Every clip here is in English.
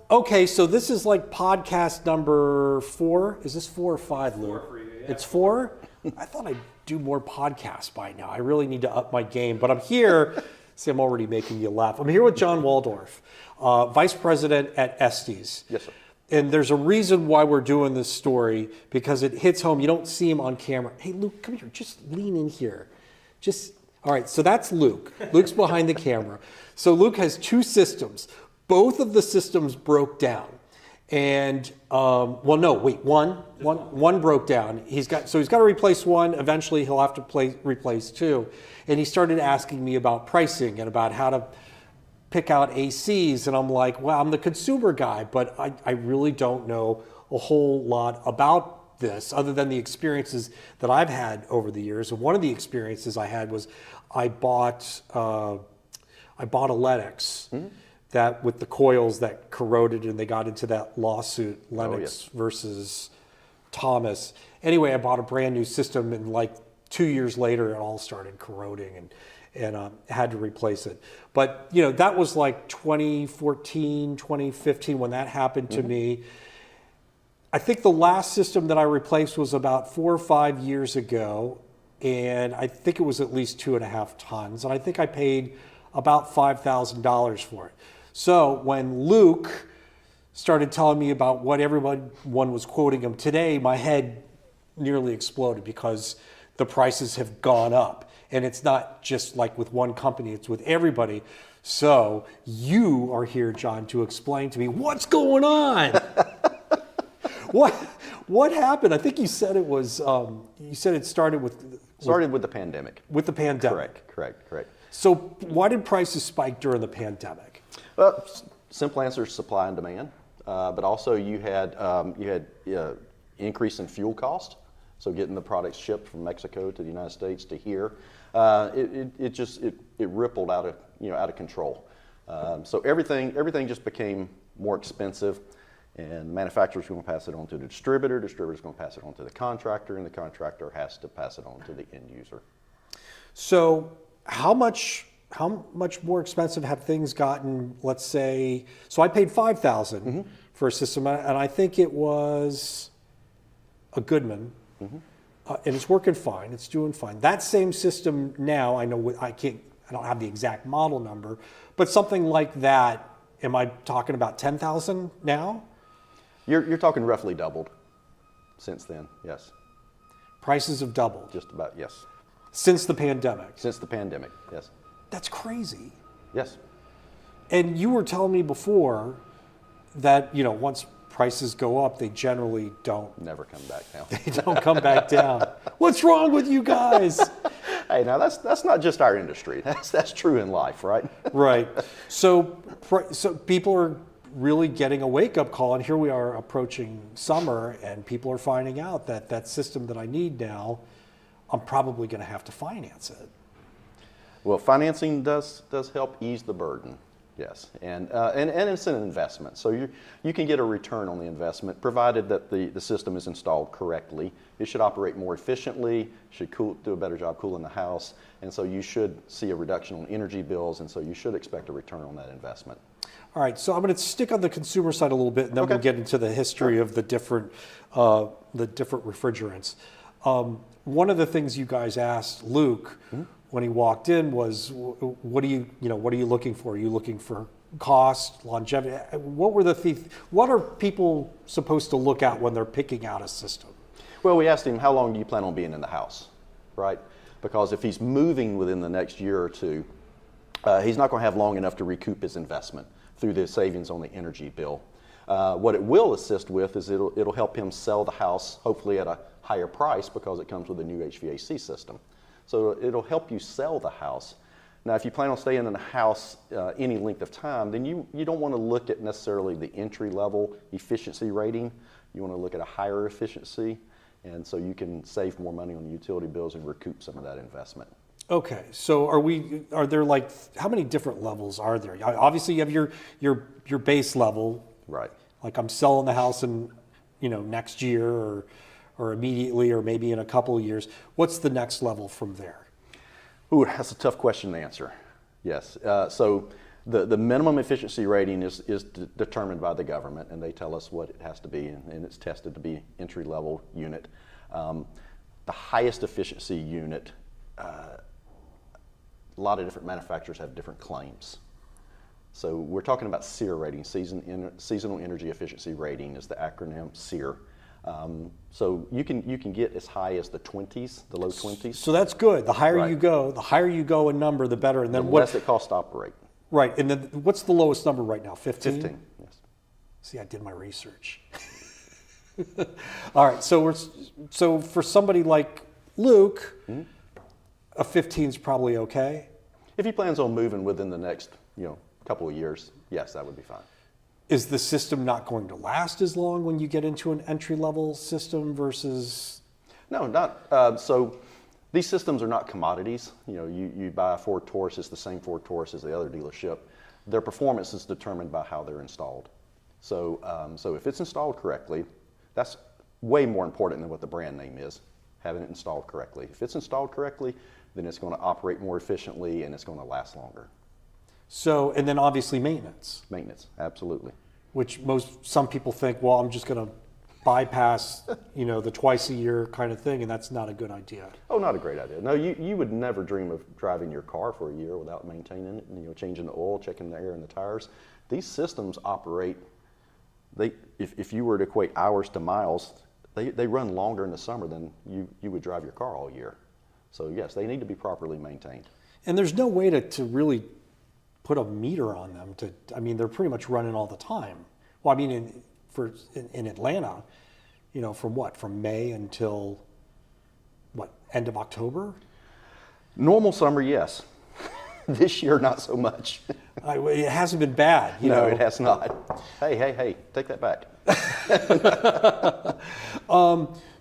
Okay, so this is like podcast number 4. Is this 4 or 5, Lou? 4 for you, yeah. It's 4? I thought I'd do more podcasts by now. I really need to up my game. But I'm here. See, I'm already making you laugh. I'm here with John Waldorf, Vice President at Estes. Yes, sir. And there's a reason why we're doing this story, because it hits home. You don't see him on camera. Hey, Luke, come here. Just lean in here. All right, so that's Luke. Luke's behind the camera. So Luke has 2 systems. Both of the systems broke down. And, one broke down. He's got to replace one. Eventually, he'll have to replace 2. And he started asking me about pricing and about how to pick out ACs. And I'm like, well, I'm the consumer guy, but I really don't know a whole lot about this other than the experiences that I've had over the years. And one of the experiences I had was I bought a Lennox. Mm-hmm. That with the coils that corroded, and they got into that lawsuit, Lennox versus Thomas. Anyway, I bought a brand new system, and like 2 years later, it all started corroding, and had to replace it. But that was like 2014, 2015 when that happened to me. I think the last system that I replaced was about 4 or 5 years ago, and I think it was at least 2.5 tons, and I think I paid about $5,000 for it. So when Luke started telling me about what everyone was quoting him today, my head nearly exploded because the prices have gone up. And it's not just like with one company, it's with everybody. So you are here, John, to explain to me what's going on. What happened? I think you said it was, it started with the pandemic. With the pandemic. Correct. So why did prices spike during the pandemic? Well, simple answer is supply and demand, but also you had increase in fuel cost. So getting the products shipped from Mexico to the United States to here, it rippled out of control. So everything just became more expensive, and the manufacturer's going to pass it on to the distributor's going to pass it on to the contractor, and the contractor has to pass it on to the end user. So how much more expensive have things gotten? Let's say, so I paid $5,000 for a system, and I think it was a Goodman, and it's working fine. It's doing fine. That same system now, I know I don't have the exact model number, but something like that. Am I talking about 10,000 now? You're talking roughly doubled since then. Yes. Prices have doubled. Just about, yes. Since the pandemic. Yes. That's crazy. Yes. And you were telling me before that, once prices go up, they generally don't. Never come back down. They don't come back down. What's wrong with you guys? Hey, now that's not just our industry. That's true in life, right? Right. So people are really getting a wake-up call, and here we are approaching summer, and people are finding out that system that I need now, I'm probably going to have to finance it. Well, financing does help ease the burden, yes, and it's an investment. So you can get a return on the investment, provided that the system is installed correctly. It should operate more efficiently, should do a better job cooling the house, and so you should see a reduction on energy bills, and so you should expect a return on that investment. All right, so I'm going to stick on the consumer side a little bit, and then we'll get into the history of the different refrigerants. One of the things you guys asked Luke when he walked in was, what are you looking for? Are you looking for cost, longevity? What are people supposed to look at when they're picking out a system? Well, we asked him, how long do you plan on being in the house, right? Because if he's moving within the next year or two, he's not going to have long enough to recoup his investment through the savings on the energy bill. What it will assist with is it'll help him sell the house, hopefully at a higher price, because it comes with a new HVAC system. So it'll help you sell the house. Now, if you plan on staying in the house any length of time, then you don't want to look at necessarily the entry-level efficiency rating. You want to look at a higher efficiency, and so you can save more money on the utility bills and recoup some of that investment. Okay, so are there like, how many different levels are there? Obviously, you have your base level. Right. Like, I'm selling the house in, next year or immediately, or maybe in a couple of years. What's the next level from there? Ooh, that's a tough question to answer. Yes. So The minimum efficiency rating is determined by the government, and they tell us what it has to be, and it's tested to be entry-level unit. The highest efficiency unit, a lot of different manufacturers have different claims. So we're talking about SEER rating, Seasonal Energy Efficiency Rating is the acronym SEER. So you can get as high as the 20s, the low 20s. So that's good. The higher Right. you go in number, the better. And then The what? less it costs to operate. Right. And then what's the lowest number right now? 15? 15, yes. See, I did my research. All right. So for somebody like Luke, a 15 is probably okay. If he plans on moving within the next, couple of years, yes, that would be fine. Is the system not going to last as long when you get into an entry-level system versus? No, not. So these systems are not commodities. You buy a Ford Taurus, it's the same Ford Taurus as the other dealership. Their performance is determined by how they're installed. So if it's installed correctly, that's way more important than what the brand name is, having it installed correctly. If it's installed correctly, then it's going to operate more efficiently and it's going to last longer. So, and then obviously maintenance. Maintenance, absolutely. Which some people think, well, I'm just going to bypass, the twice a year kind of thing, and that's not a good idea. Oh, not a great idea. No, you would never dream of driving your car for a year without maintaining it, changing the oil, checking the air and the tires. These systems operate, if you were to equate hours to miles, they run longer in the summer than you would drive your car all year. So yes, they need to be properly maintained. And there's no way to really put a meter on them. They're pretty much running all the time. Well, in Atlanta, from May until end of October? Normal summer, yes. This year, not so much. It hasn't been bad. No, it has not. Hey, take that back.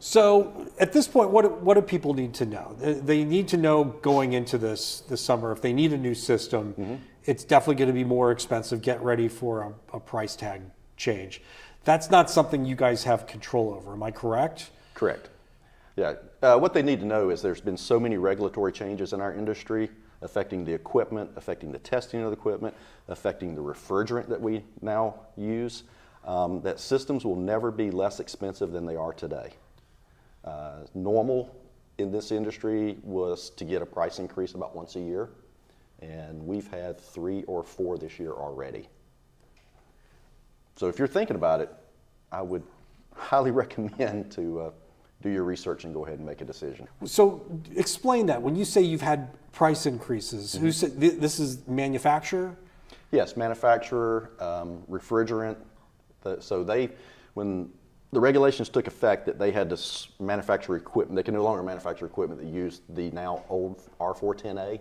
So at this point, what do people need to know? They need to know going into this summer, if they need a new system, it's definitely going to be more expensive. Get ready for a price tag change. That's not something you guys have control over. Am I correct? Correct. Yeah. What they need to know is there's been so many regulatory changes in our industry affecting the equipment, affecting the testing of the equipment, affecting the refrigerant that we now use, that systems will never be less expensive than they are today. Normal in this industry was to get a price increase about once a year, and we've had 3 or 4 this year already. So if you're thinking about it, I would highly recommend to do your research and go ahead and make a decision. So explain that. When you say you've had price increases, who said this is manufacturer? Yes, manufacturer, refrigerant. When the regulations took effect that they had to manufacture equipment, they can no longer manufacture equipment that used the now old R410A.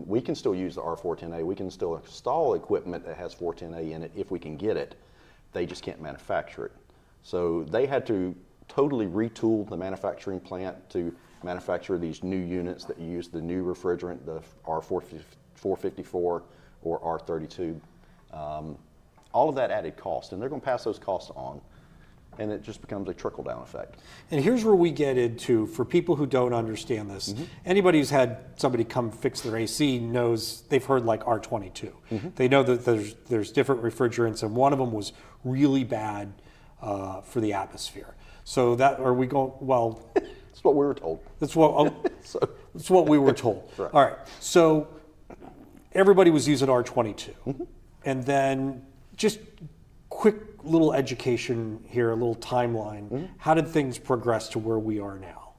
We can still use the R410A. We can still install equipment that has 410A in it if we can get it. They just can't manufacture it. So they had to totally retool the manufacturing plant to manufacture these new units that use the new refrigerant, the R454 or R32. All of that added cost, and they're going to pass those costs on, and it just becomes a trickle-down effect. And here's where we get into, for people who don't understand this, anybody who's had somebody come fix their AC knows, they've heard like R22. They know that there's different refrigerants, and one of them was really bad for the atmosphere. So that, are we going, well... That's what we were told. That's what we were told. Right. All right, so everybody was using R22. And then just quick little education here, a little timeline. How did things progress to where we are now?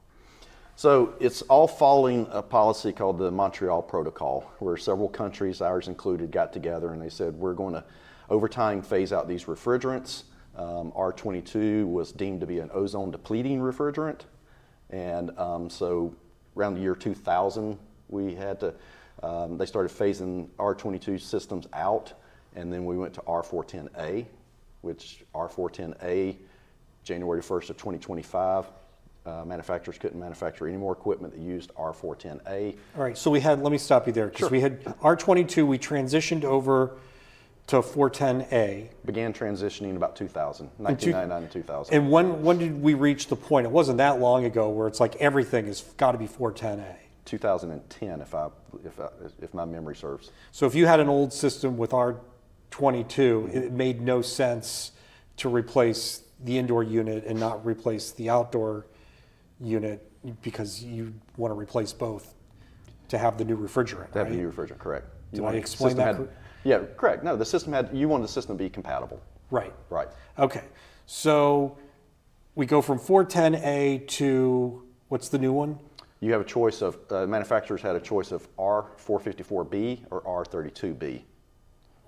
So it's all following a policy called the Montreal Protocol, where several countries, ours included, got together and they said, we're going to, over time, phase out these refrigerants. R22 was deemed to be an ozone depleting refrigerant. And so around the year 2000, we had to, they started phasing R22 systems out. And then we went to R410A, which R410A, January 1st of 2025, manufacturers couldn't manufacture any more equipment that used R410A. All right, so we had, let me stop you there, because we had R22, we transitioned over to 410A. Began transitioning about 2000, 1999 to 2000. And when did we reach the point, it wasn't that long ago, where it's like everything has got to be 410A? 2010, if my memory serves. So if you had an old system with R22, it made no sense to replace the indoor unit and not replace the outdoor unit because you want to replace both to have the new refrigerant, To have right? the new refrigerant, correct. Did I explain that? Yeah, correct. No, you wanted the system to be compatible. Right. Right. Okay. So we go from 410A to, what's the new one? You have a choice of, manufacturers had a choice of R454B or R32B.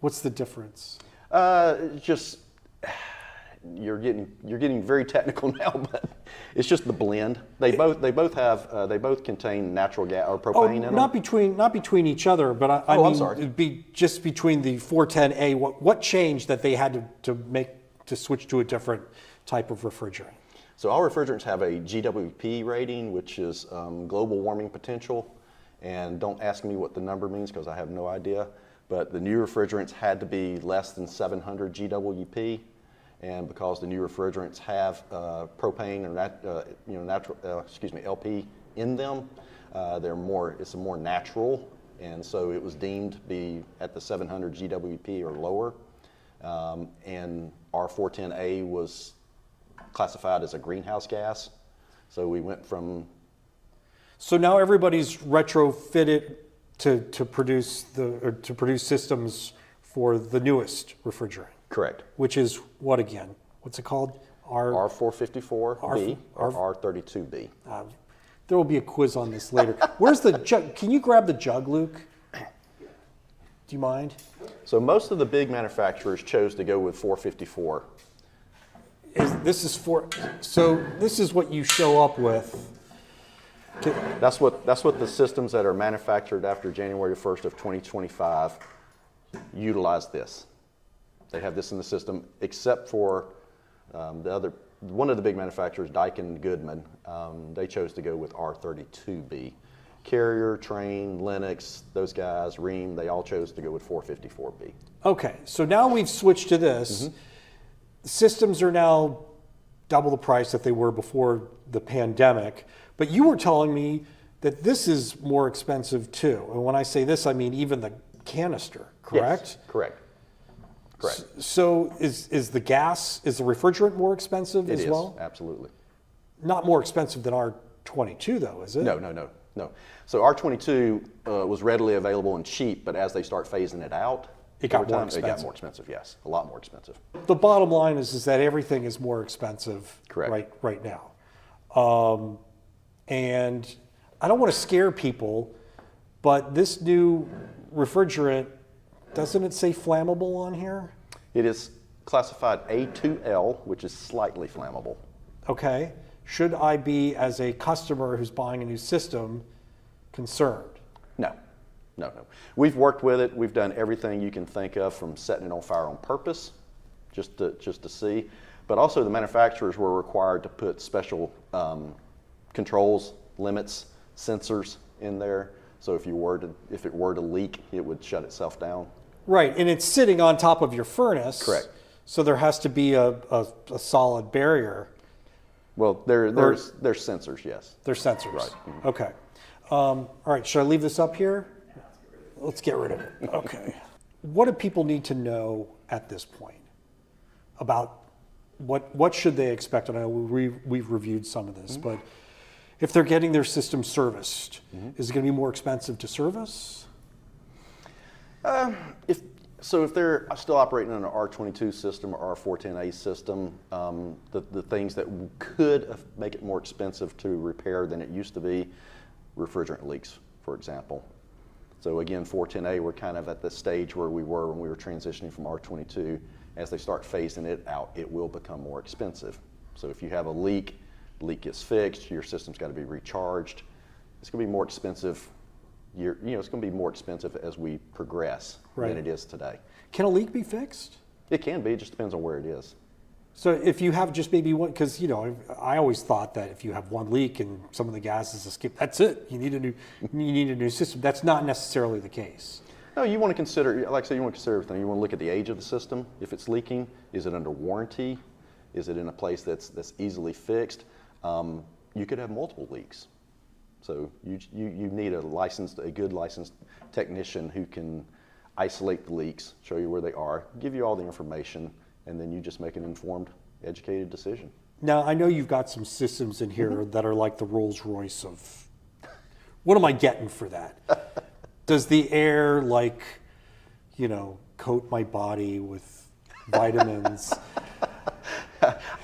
What's the difference? Just, you're getting very technical now, but it's just the blend. They both contain natural gas or propane in them. Not between each other, but I I'm mean, sorry. it'd be just between the 410A. What changed that they had to switch to a different type of refrigerant? So all refrigerants have a GWP rating, which is global warming potential. And don't ask me what the number means because I have no idea. But the new refrigerants had to be less than 700 GWP. And because the new refrigerants have propane or LP in them, it's more natural. And so it was deemed to be at the 700 GWP or lower. And R410A was classified as a greenhouse gas. So we went from... So now everybody's retrofitted to produce systems for the newest refrigerant. Correct. Which is what again? What's it called? R454B or R32B. There will be a quiz on this later. Where's the jug? Can you grab the jug, Luke? Do you mind? So most of the big manufacturers chose to go with 454. So this is what you show up with. That's what the systems that are manufactured after January 1st of 2025 utilize this. They have this in the system, except for one of the big manufacturers, Daikin Goodman. They chose to go with R32B. Carrier, Trane, Lennox, those guys, Rheem, they all chose to go with 454B. Okay, so now we've switched to this. Mm-hmm. Systems are now double the price that they were before the pandemic, but you were telling me that this is more expensive too. And when I say this, I mean even the canister, correct? Yes, correct. Correct. So is the refrigerant more expensive as well? It is, absolutely. Not more expensive than R22 though, is it? No. So R22 was readily available and cheap, but as they start phasing it out, It got more expensive, yes. A lot more expensive. The bottom line is that everything is more expensive Correct. right now. And I don't want to scare people, but this new refrigerant, doesn't it say flammable on here? It is classified A2L, which is slightly flammable. Okay. Should I be, as a customer who's buying a new system, concerned? No. We've worked with it. We've done everything you can think of, from setting it on fire on purpose, just to see. But also the manufacturers were required to put special controls, limits, sensors in there. So if it were to leak, it would shut itself down. Right, and it's sitting on top of your furnace. Correct. So there has to be a solid barrier. Well, there's sensors, yes. There's sensors. Right. Mm-hmm. Okay. All right, should I leave this up here? Let's get rid of it. Okay. What do people need to know at this point about what should they expect? And I know we've reviewed some of this, Mm-hmm. but if they're getting their system serviced, is it going to be more expensive to service? If they're still operating on an R22 system or R410A system, the things that could make it more expensive to repair than it used to be, refrigerant leaks, for example. So again, 410A, we're kind of at the stage where we were when we were transitioning from R22. As they start phasing it out, it will become more expensive. So if you have a leak gets fixed, your system's got to be recharged. It's going to be more expensive. It's going to be more expensive as we progress than it is today. Can a leak be fixed? It can be. It just depends on where it is. So if you have just maybe one, because I always thought that if you have one leak and some of the gases escape, that's it. You need a new system. That's not necessarily the case. No, you want to consider, like I said, you want to consider everything. You want to look at the age of the system. If it's leaking, is it under warranty? Is it in a place that's easily fixed? You could have multiple leaks. So you need a good licensed technician who can isolate the leaks, show you where they are, give you all the information, and then you just make an informed, educated decision. Now, I know you've got some systems in here that are like the Rolls Royce of, what am I getting for that? Does the air, like, coat my body with vitamins?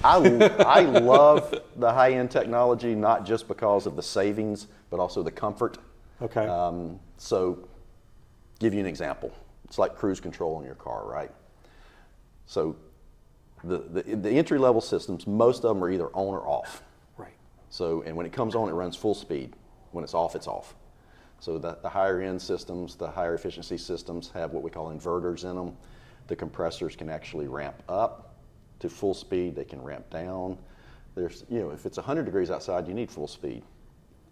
I love the high-end technology, not just because of the savings, but also the comfort. Okay. So, give you an example. It's like cruise control in your car, right? So, the entry-level systems, most of them are either on or off. Right. So, and when it comes on, it runs full speed. When it's off, it's off. So the higher-end systems, the higher efficiency systems have what we call inverters in them. The compressors can actually ramp up to full speed. They can ramp down. There's, if it's 100 degrees outside, you need full speed.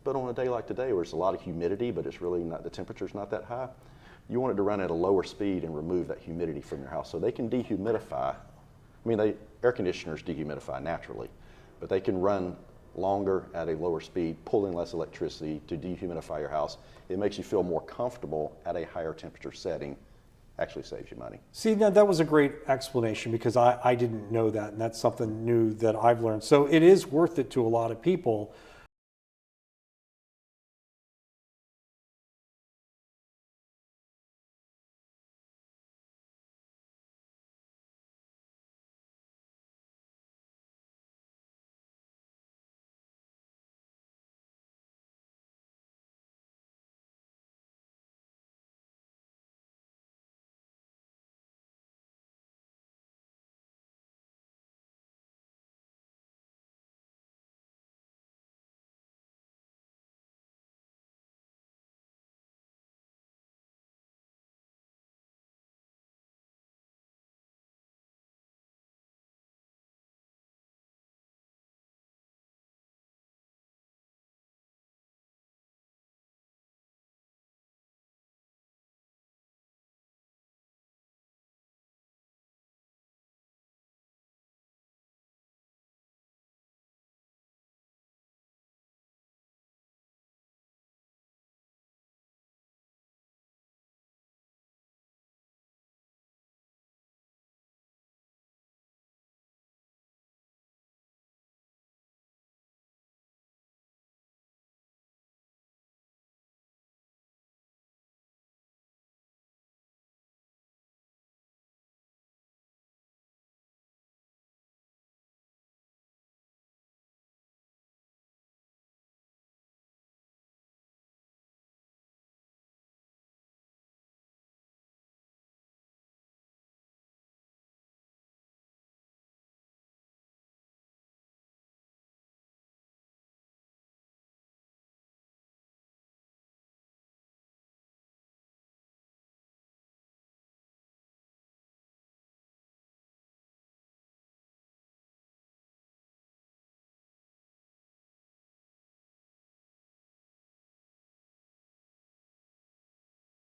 But on a day like today, where it's a lot of humidity, but it's really not, the temperature's not that high, you want it to run at a lower speed and remove that humidity from your house. So they can dehumidify. Air conditioners dehumidify naturally, but they can run longer at a lower speed, pulling less electricity to dehumidify your house. It makes you feel more comfortable at a higher temperature setting. Actually saves you money. See, now that was a great explanation because I didn't know that, and that's something new that I've learned. So it is worth it to a lot of people